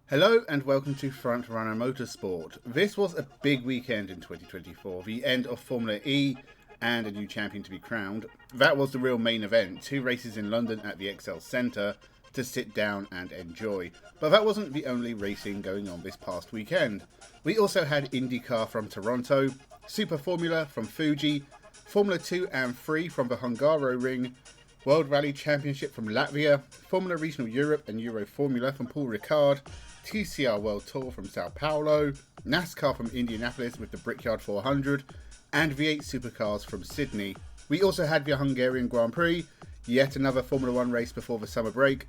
Hello and welcome to Frontrunner Motorsport. This was a big weekend in 2024, the end of Formula E and a new champion to be crowned. That was the real main event, 2 races in London at the ExCeL Centre to sit down and enjoy. But that wasn't the only racing going on this past weekend. We also had IndyCar from Toronto, Super Formula from Fuji, Formula 2 and 3 from the Hungaroring, World Rally Championship from Latvia, Formula Regional Europe and Euro Formula from Paul Ricard, TCR World Tour from Sao Paulo, NASCAR from Indianapolis with the Brickyard 400, and V8 Supercars from Sydney. We also had the Hungarian Grand Prix, yet another Formula 1 race before the summer break,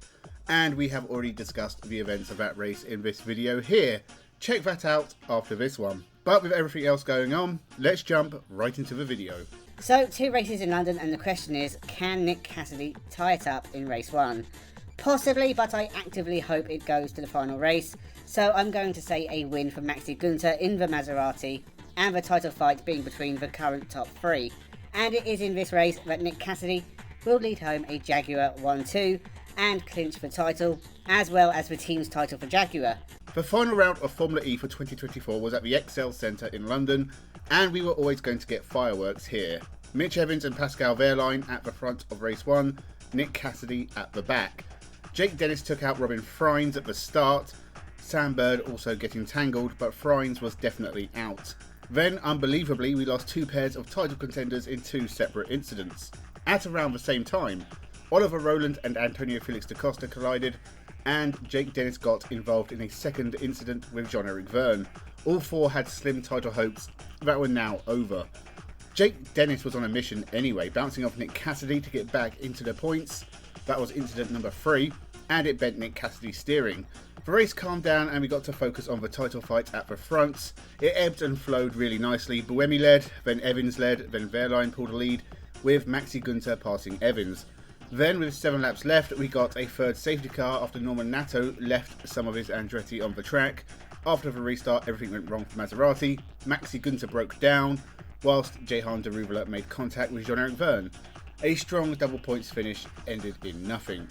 and we have already discussed the events of that race in this video here. Check that out after this one. But with everything else going on, let's jump right into the video. So, 2 races in London, and the question is, can Nick Cassidy tie it up in race 1? Possibly, but I actively hope it goes to the final race. So I'm going to say a win for Maxi Günther in the Maserati, and the title fight being between the current top 3. And it is in this race that Nick Cassidy will lead home a Jaguar 1-2 and clinch the title, as well as the team's title for Jaguar. The final round of Formula E for 2024 was at the ExCeL Centre in London, and we were always going to get fireworks here. Mitch Evans and Pascal Wehrlein at the front of race 1, Nick Cassidy at the back. Jake Dennis took out Robin Freins at the start, Sam Bird also getting tangled, but Freins was definitely out. Then, unbelievably, we lost 2 pairs of title contenders in 2 separate incidents. At around the same time, Oliver Rowland and Antonio Felix da Costa collided, and Jake Dennis got involved in a second incident with Jean-Eric Vergne. All 4 had slim title hopes that were now over. Jake Dennis was on a mission anyway, bouncing off Nick Cassidy to get back into the points. That was incident number 3, and it bent Nick Cassidy's steering. The race calmed down and we got to focus on the title fight at the front. It ebbed and flowed really nicely. Buemi led, then Evans led, then Wehrlein pulled a lead, with Maxi Günther passing Evans. Then, with 7 laps left, we got a 3rd safety car after Norman Nato left some of his Andretti on the track. After the restart, everything went wrong for Maserati. Maxi Günther broke down, whilst Jehan Daruvala made contact with Jean-Eric Vergne. A strong double points finish ended in nothing.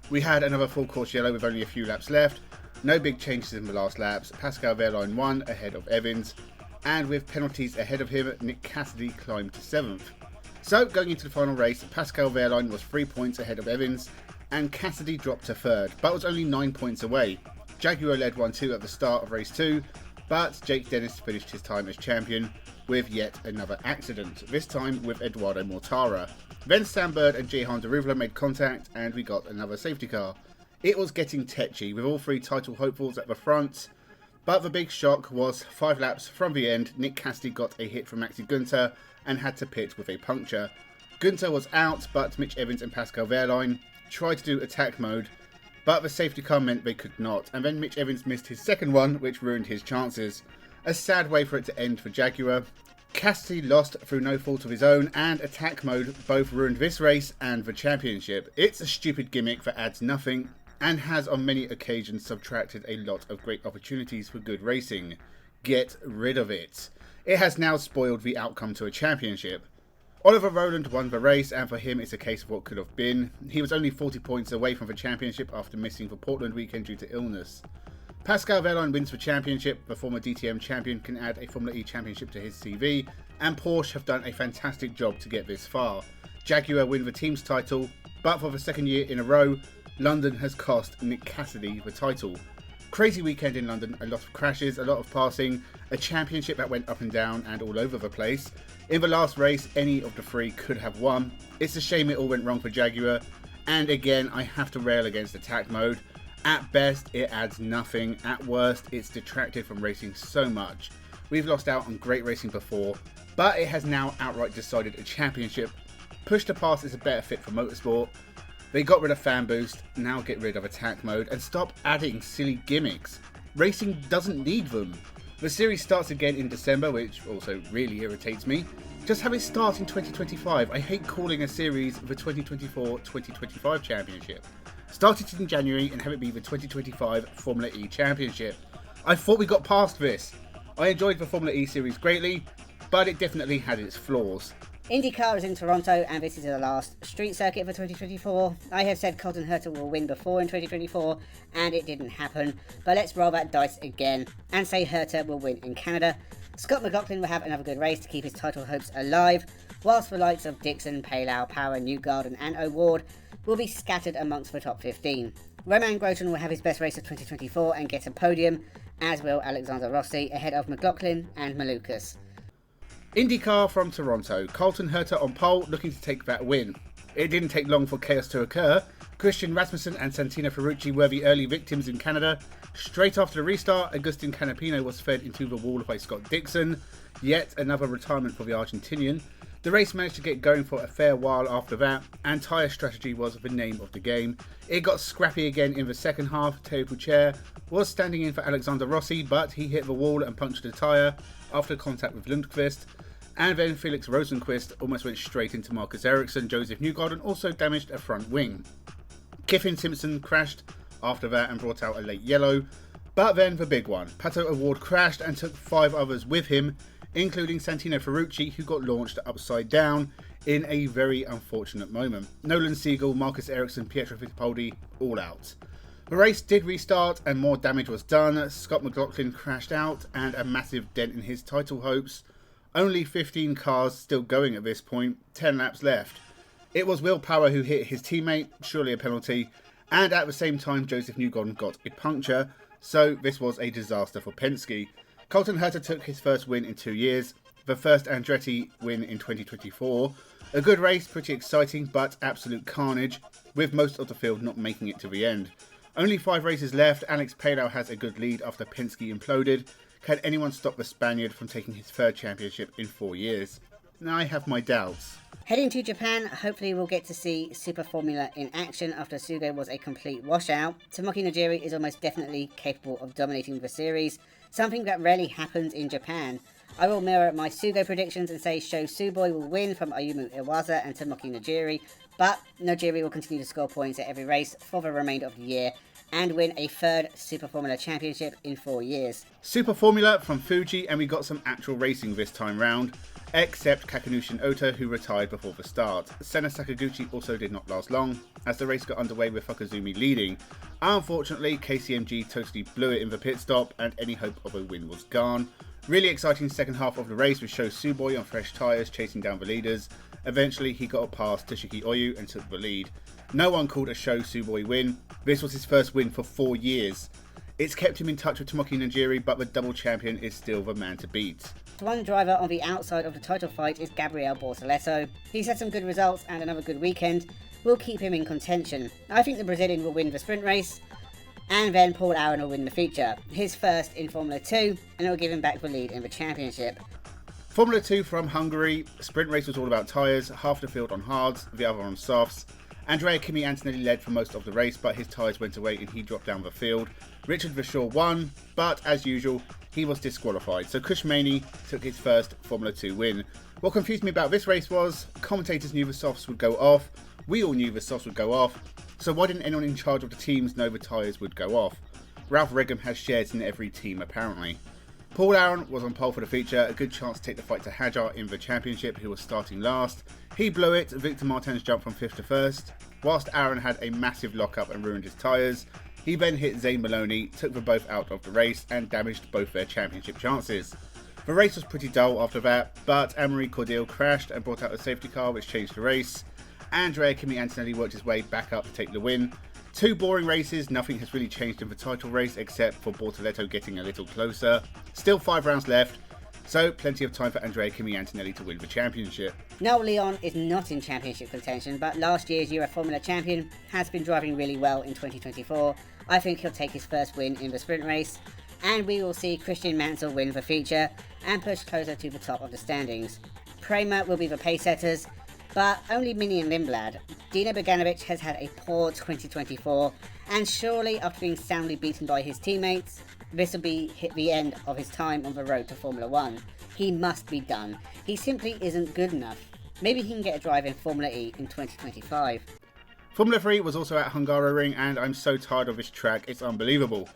We had another full course yellow with only a few laps left. No big changes in the last laps. Pascal Wehrlein won ahead of Evans, and with penalties ahead of him, Nick Cassidy climbed to 7th. So, going into the final race, Pascal Wehrlein was 3 points ahead of Evans, and Cassidy dropped to 3rd, but was only 9 points away. Jaguar led 1-2 at the start of race 2, but Jake Dennis finished his time as champion with yet another accident, this time with Eduardo Mortara. Then Sam Bird and Jehan Daruvala made contact and we got another safety car. It was getting tetchy with all 3 title hopefuls at the front, but the big shock was 5 laps from the end, Nick Cassidy got a hit from Maxi Günther and had to pit with a puncture. Günther was out, but Mitch Evans and Pascal Wehrlein tried to do attack mode, but the safety car meant they could not, and then Mitch Evans missed his second one, which ruined his chances. A sad way for it to end for Jaguar. Cassidy lost through no fault of his own, and attack mode both ruined this race and the championship. It's a stupid gimmick that adds nothing, and has on many occasions subtracted a lot of great opportunities for good racing. Get rid of it. It has now spoiled the outcome to a championship. Oliver Rowland won the race, and for him it's a case of what could have been. He was only 40 points away from the championship after missing the Portland weekend due to illness. Pascal Wehrlein wins the championship. The former DTM champion can add a Formula E championship to his CV, and Porsche have done a fantastic job to get this far. Jaguar win the team's title, but for the 2nd year in a row, London has cost Nick Cassidy the title. Crazy weekend in London, a lot of crashes, a lot of passing, a championship that went up and down and all over the place. In the last race, any of the 3 could have won. It's a shame it all went wrong for Jaguar, and again I have to rail against attack mode. At best, it adds nothing. At worst, it's detracted from racing so much. We've lost out on great racing before, but it has now outright decided a championship. Push to pass is a better fit for motorsport. They got rid of fan boost, now get rid of attack mode, and stop adding silly gimmicks. Racing doesn't need them. The series starts again in December, which also really irritates me. Just have it start in 2025. I hate calling a series the 2024-2025 championship. Start it in January and have it be the 2025 Formula E Championship. I thought we got past this. I enjoyed the Formula E series greatly, but it definitely had its flaws. IndyCar is in Toronto, and this is the last street circuit for 2024. I have said Colton Herta will win before in 2024, and it didn't happen. But let's roll that dice again and say Herta will win in Canada. Scott McLaughlin will have another good race to keep his title hopes alive, whilst the likes of Dixon, Palau, Power, Newgarden and O'Ward will be scattered amongst the top 15. Romain Grosjean will have his best race of 2024 and get a podium, as will Alexander Rossi, ahead of McLaughlin and Malukas. IndyCar from Toronto. Colton Herta on pole, looking to take that win. It didn't take long for chaos to occur. Christian Rasmussen and Santino Ferrucci were the early victims in Canada. Straight after the restart, Agustin Canapino was fed into the wall by Scott Dixon. Yet another retirement for the Argentinian. The race managed to get going for a fair while after that, and tyre strategy was the name of the game. It got scrappy again in the second half. Teo Pucher was standing in for Alexander Rossi, but he hit the wall and punctured a tyre after contact with Lundqvist. And then Felix Rosenqvist almost went straight into Marcus Ericsson. Joseph Newgarden also damaged a front wing. Kiffin Simpson crashed after that and brought out a late yellow. But then the big one. Pato O'Ward crashed and took 5 others with him, including Santino Ferrucci, who got launched upside down in a very unfortunate moment. Nolan Siegel, Marcus Ericsson, Pietro Fittipaldi all out. The race did restart and more damage was done. Scott McLaughlin crashed out and a massive dent in his title hopes. Only 15 cars still going at this point, 10 laps left. It was Will Power who hit his teammate, surely a penalty, and at the same time Joseph Newgarden got a puncture, so this was a disaster for Penske. Colton Herta took his first win in 2 years, the first Andretti win in 2024. A good race, pretty exciting, but absolute carnage, with most of the field not making it to the end. Only 5 races left. Alex Palou has a good lead after Penske imploded. Can anyone stop the Spaniard from taking his 3rd championship in 4 years? Now I have my doubts. Heading to Japan, hopefully we'll get to see Super Formula in action after Sugo was a complete washout. Tomoki Najiri is almost definitely capable of dominating the series, something that rarely happens in Japan. I will mirror my Sugo predictions and say Sho Suboi will win from Ayumu Iwasa and Tomoki Najiri, but Najiri will continue to score points at every race for the remainder of the year and win a 3rd Super Formula Championship in 4 years. Super Formula from Fuji, and we got some actual racing this time round, except Kakenushin Ota, who retired before the start. Senna Sakaguchi also did not last long, as the race got underway with Fakazumi leading. Unfortunately, KCMG totally blew it in the pit stop, and any hope of a win was gone. Really exciting second half of the race with Sho Suboi on fresh tyres chasing down the leaders. Eventually, he got past Toshiki Oyu and took the lead. No one called a Sho Suboi win. This was his first win for 4 years. It's kept him in touch with Tomoki Najiri, but the double champion is still the man to beat. One driver on the outside of the title fight is Gabriel Bortoleto. He's had some good results and another good weekend will keep him in contention. I think the Brazilian will win the sprint race, and then Paul Aaron will win the feature, his first in Formula 2, and it will give him back the lead in the championship. Formula 2 from Hungary. Sprint race was all about tyres, half the field on hards, the other on softs. Andrea Kimi Antonelli led for most of the race, but his tyres went away and he dropped down the field. Richard Verschoor won, but as usual, he was disqualified, so Kush Maney took his first Formula 2 win. What confused me about this race was, commentators knew the softs would go off, we all knew the softs would go off, so why didn't anyone in charge of the teams know the tyres would go off? Ralph Regham has shares in every team apparently. Paul Aaron was on pole for the feature, a good chance to take the fight to Hadjar in the championship, who was starting last. He blew it, Victor Martins jumped from 5th to 1st, whilst Aaron had a massive lockup and ruined his tyres. He then hit Zane Maloney, took them both out of the race and damaged both their championship chances. The race was pretty dull after that, but Anne-Marie Cordial crashed and brought out a safety car which changed the race. Andrea Kimi Antonelli worked his way back up to take the win. 2 boring races, nothing has really changed in the title race except for Bortoleto getting a little closer. Still 5 rounds left, so plenty of time for Andrea Kimi Antonelli to win the championship. Noel Leon is not in championship contention, but last year's Euro Formula champion has been driving really well in 2024. I think he'll take his first win in the sprint race, and we will see Christian Mansell win the feature and push closer to the top of the standings. Prema will be the pace setters, but only Mini and Lindblad. Dino Beganovic has had a poor 2024, and surely after being soundly beaten by his teammates, this will be the end of his time on the road to Formula 1. He must be done. He simply isn't good enough. Maybe he can get a drive in Formula E in 2025. Formula 3 was also at Hungaroring, and I'm so tired of this track, it's unbelievable.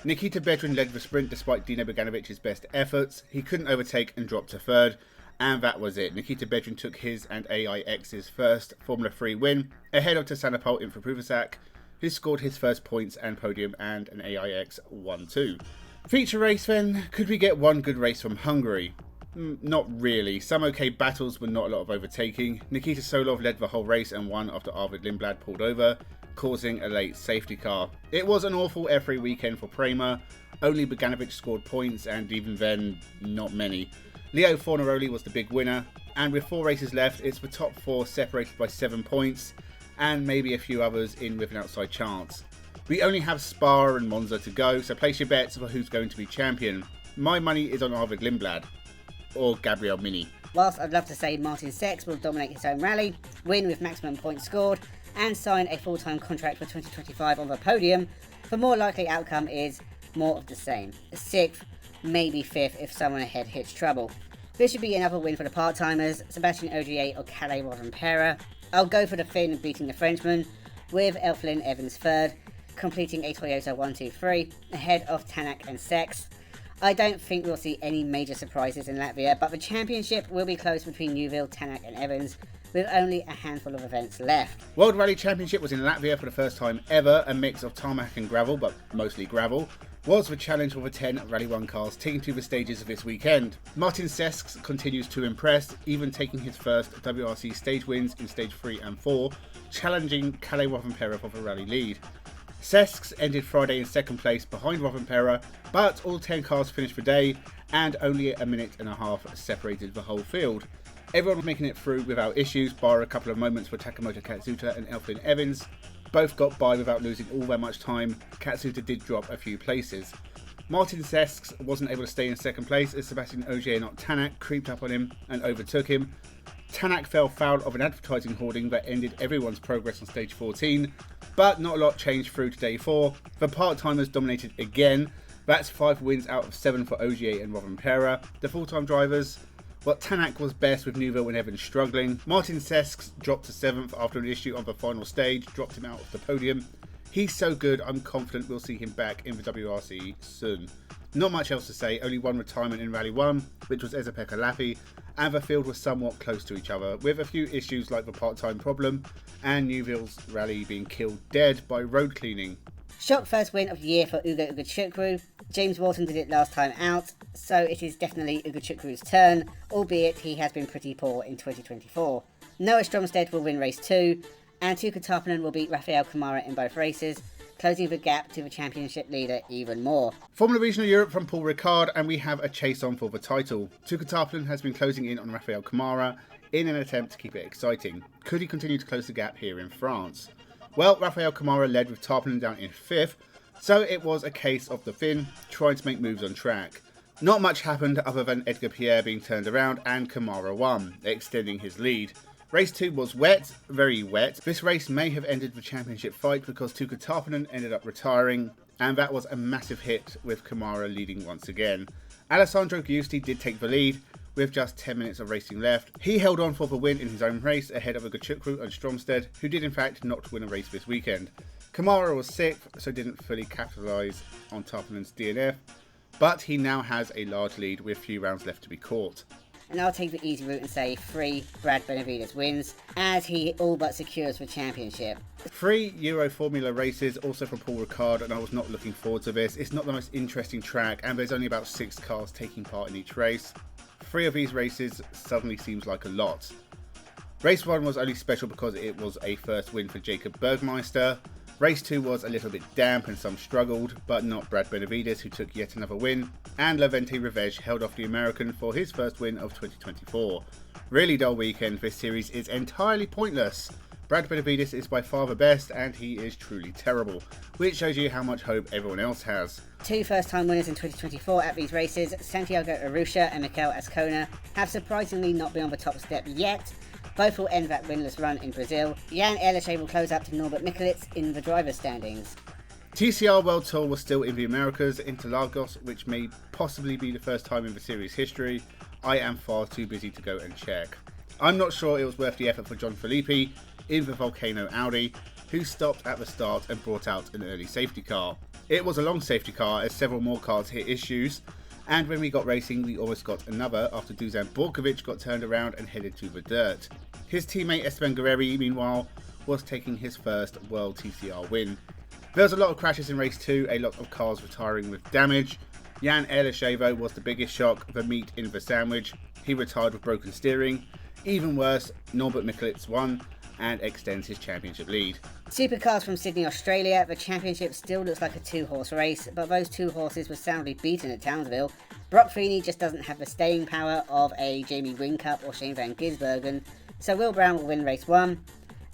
Nikita Bedrin led the sprint despite Dino Beganovic's best efforts. He couldn't overtake and dropped to 3rd. And that was it. Nikita Bedrin took his and AIX's first Formula 3 win, ahead of Tassanapol in Pruvacak, who scored his first points and podium, and an AIX 1-2. Feature race then, could we get one good race from Hungary? Not really. Some okay battles, but not a lot of overtaking. Nikita Solov led the whole race and won after Arvid Lindblad pulled over, causing a late safety car. It was an awful F3 weekend for Prema. Only Bogdanovic scored points, and even then, not many. Leo Fornaroli was the big winner, and with 4 races left, it's the top 4 separated by 7 points, and maybe a few others in with an outside chance. We only have Spa and Monza to go, so place your bets for who's going to be champion. My money is on Arvid Lindblad, or Gabriel Mini. Whilst I'd love to say Martin Seix will dominate his own rally, win with maximum points scored, and sign a full-time contract for 2025 on the podium, the more likely outcome is more of the same. 6th, maybe 5th if someone ahead hits trouble. This should be another win for the part-timers, Sebastian Ogier or Calais Rovanpera. I'll go for the Finn beating the Frenchman, with Elfyn Evans 3rd, completing a Toyota 1-2-3, ahead of Tanak and Seix. I don't think we'll see any major surprises in Latvia, but the championship will be close between Neuville, Tanak and Evans, with only a handful of events left. World Rally Championship was in Latvia for the first time ever. A mix of tarmac and gravel, but mostly gravel, was the challenge for the 10 Rally 1 cars taking to the stages of this weekend. Martin Seix continues to impress, even taking his first WRC stage wins in stage 3 and 4, challenging Calais Rovanpera for the rally lead. Seix ended Friday in 2nd place behind Rovanpera, but all 10 cars finished the day, and only a minute and a half separated the whole field. Everyone was making it through without issues, bar a couple of moments for Takamoto Katsuta and Elfyn Evans. Both got by without losing all that much time. Katsuta did drop a few places. Martin Seix wasn't able to stay in 2nd place as Sebastian Ogier, not Tanak, creeped up on him and overtook him. Tanak fell foul of an advertising hoarding that ended everyone's progress on stage 14, but not a lot changed through to day 4. The part-timers dominated again. That's 5 wins out of 7 for Ogier and Rovanpera. The full-time drivers, well, Tanak was best with Neuville and Evans struggling. Martin Seix dropped to 7th after an issue on the final stage, dropped him out of the podium. He's so good, I'm confident we'll see him back in the WRC soon. Not much else to say, only one retirement in Rally 1, which was Eza-Pekka Lappi, and the field was somewhat close to each other, with a few issues like the part-time problem, and Neuville's rally being killed dead by road cleaning. Shock first win of the year for Ugo Ugochukwu. James Walton did it last time out, so it is definitely Ugochukwu's turn, albeit he has been pretty poor in 2024. Noah Stromstead will win race 2, and Tuukka Tarppanen will beat Rafael Kamara in both races, closing the gap to the championship leader even more. Formula Regional Europe from Paul Ricard, and we have a chase on for the title. Tuukka Tarppanen has been closing in on Rafael Kamara in an attempt to keep it exciting. Could he continue to close the gap here in France? Well, Rafael Kamara led with Tarppanen down in 5th, so it was a case of the Finn trying to make moves on track. Not much happened other than Edgar Pierre being turned around and Kamara won, extending his lead. Race 2 was wet, very wet. This race may have ended the championship fight because Tuukka Tarppanen ended up retiring, and that was a massive hit with Kamara leading once again. Alessandro Giusti did take the lead with just 10 minutes of racing left. He held on for the win in his own race ahead of Ugochukwu and Stromstead, who did in fact not win a race this weekend. Kamara was 6th, so didn't fully capitalise on Tarppanen's DNF, but he now has a large lead with few rounds left to be caught. And I'll take the easy route and say 3 Brad Benavides wins, as he all but secures the championship. 3 Euro Formula races, also from Paul Ricard, and I was not looking forward to this. It's not the most interesting track, and there's only about 6 cars taking part in each race. 3 of these races suddenly seems like a lot. Race 1 was only special because it was a first win for Jacob Bergmeister. Race 2 was a little bit damp and some struggled, but not Brad Benavides, who took yet another win, and Levente Revej held off the American for his first win of 2024. Really dull weekend. This series is entirely pointless. Brad Benavides is by far the best, and he is truly terrible, which shows you how much hope everyone else has. 2 first-time winners in 2024 at these races, Santiago Arusha and Mikel Azcona, have surprisingly not been on the top step yet. Both will end that winless run in Brazil. Jan Erlichey will close up to Norbert Mikulits in the driver's standings. TCR World Tour was still in the Americas, Interlagos, which may possibly be the first time in the series history. I am far too busy to go and check. I'm not sure it was worth the effort for John Filippi in the Volcano Audi, who stopped at the start and brought out an early safety car. It was a long safety car as several more cars hit issues, And when we got racing, we almost got another after Dusan Borkovic got turned around and headed to the dirt. His teammate Esteban Guerreri, meanwhile, was taking his first World TCR win. There was a lot of crashes in race 2, a lot of cars retiring with damage. Jan Erlechevo was the biggest shock, the meat in the sandwich. He retired with broken steering. Even worse, Norbert Mikulitz won and extends his championship lead. Supercars from Sydney, Australia. The championship still looks like a 2-horse race, but those 2 horses were soundly beaten at Townsville. Brock Feeney just doesn't have the staying power of a Jamie Whincup or Shane van Gisbergen, so Will Brown will win race 1,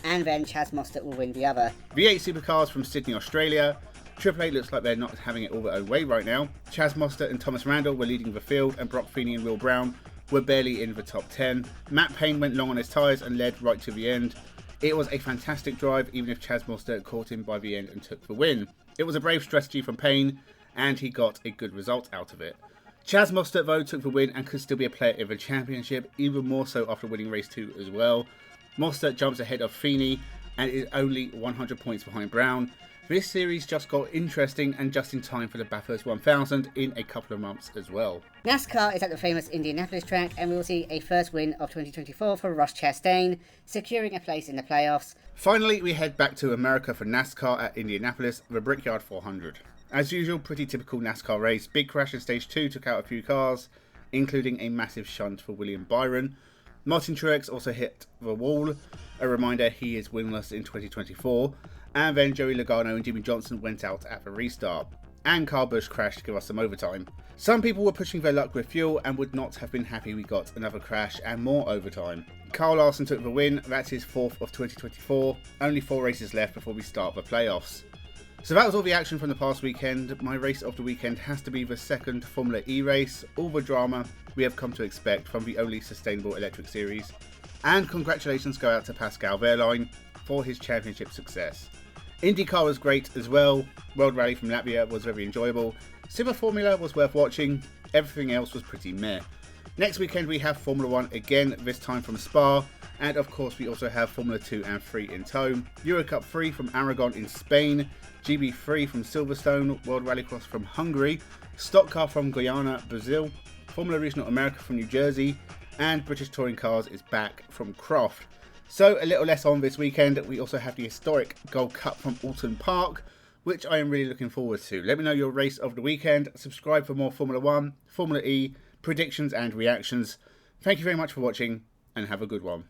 and then Chaz Mostert will win the other. V8 Supercars from Sydney, Australia. Triple Eight looks like they're not having it all their own way right now. Chaz Mostert and Thomas Randall were leading the field, and Brock Feeney and Will Brown were barely in the top 10. Matt Payne went long on his tyres and led right to the end. It was a fantastic drive, even if Chaz Mostert caught him by the end and took the win. It was a brave strategy from Payne, and he got a good result out of it. Chaz Mostert, though, took the win and could still be a player in the championship, even more so after winning race 2 as well. Mostert jumps ahead of Feeney and is only 100 points behind Brown. This series just got interesting and just in time for the Bathurst 1000 in a couple of months as well. NASCAR is at the famous Indianapolis track, and we will see a first win of 2024 for Ross Chastain, securing a place in the playoffs. Finally, we head back to America for NASCAR at Indianapolis, the Brickyard 400. As usual, pretty typical NASCAR race. Big crash in stage 2 took out a few cars, including a massive shunt for William Byron. Martin Truex also hit the wall, a reminder he is winless in 2024. And then Joey Logano and Jimmy Johnson went out at the restart. And Kyle Busch crashed to give us some overtime. Some people were pushing their luck with fuel and would not have been happy we got another crash and more overtime. Kyle Larson took the win, that's his 4th of 2024. Only 4 races left before we start the playoffs. So that was all the action from the past weekend. My race of the weekend has to be the second Formula E race. All the drama we have come to expect from the only sustainable electric series. And congratulations go out to Pascal Wehrlein for his championship success. IndyCar was great as well. World Rally from Latvia was very enjoyable. Super Formula was worth watching. Everything else was pretty meh. Next weekend we have Formula 1 again, this time from Spa. And of course we also have Formula 2 and 3 in tow. Eurocup 3 from Aragon in Spain. GB3 from Silverstone. World Rallycross from Hungary. Stock Car from Guyana, Brazil. Formula Regional America from New Jersey. And British Touring Cars is back from Croft. So a little less on this weekend. We also have the historic Gold Cup from Alton Park, which I am really looking forward to. Let me know your race of the weekend. Subscribe for more Formula 1, Formula E, predictions and reactions. Thank you very much for watching and have a good one.